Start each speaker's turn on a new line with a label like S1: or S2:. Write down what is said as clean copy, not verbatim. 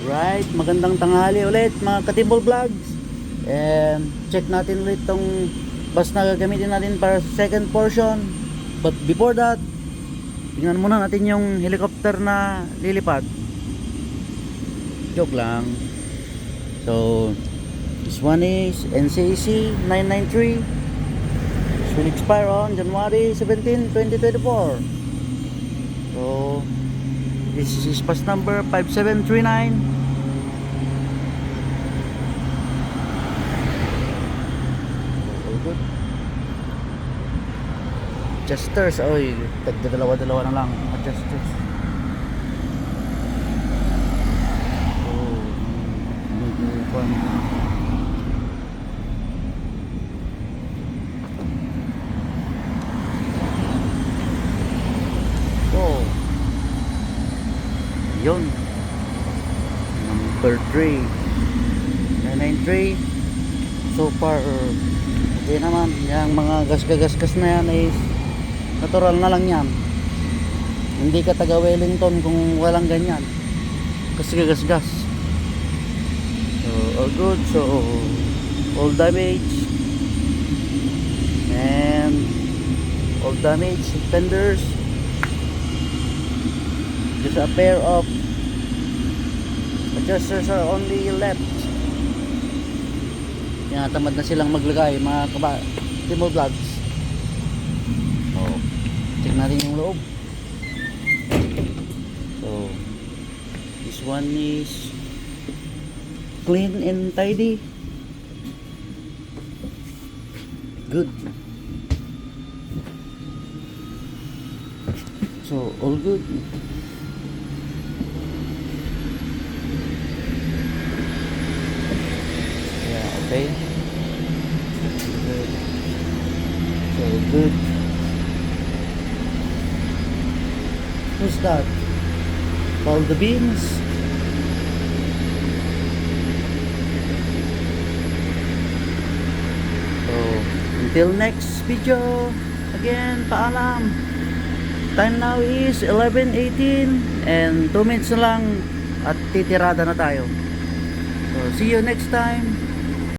S1: Right, magandang tanghali ulit mga Katimbol Vlogs. And check natin ulit tong bus na gagamitin natin para sa second portion. But before that, tingnan muna natin yung helicopter na lilipad. Joke lang. So, this one is NCAC 993. This will expire on January 17, 2024. So, this is bus number 5739. All good. Adjusters, oy, dalawa-dalawa na lang adjusters. Oh, fun. Oh, yun, number 3 993. So far okay naman. Yung mga gas-gas na yan is natural na lang yan. Hindi ka taga Wellington kung walang ganyan kasi gas. So all good. So all damage and all damage fenders. Just a pair of adjusters are only left. Tinatamad na silang maglagay mga Katimbol Vlogs. So check natin yung loob. So this one is clean and tidy. Good. So all good. Okay. Good. So good. Who's that? All the beans. So until next video. Again, paalam. Time now is 11:18 and 2 minutes na lang at titirada na tayo. So see you next time.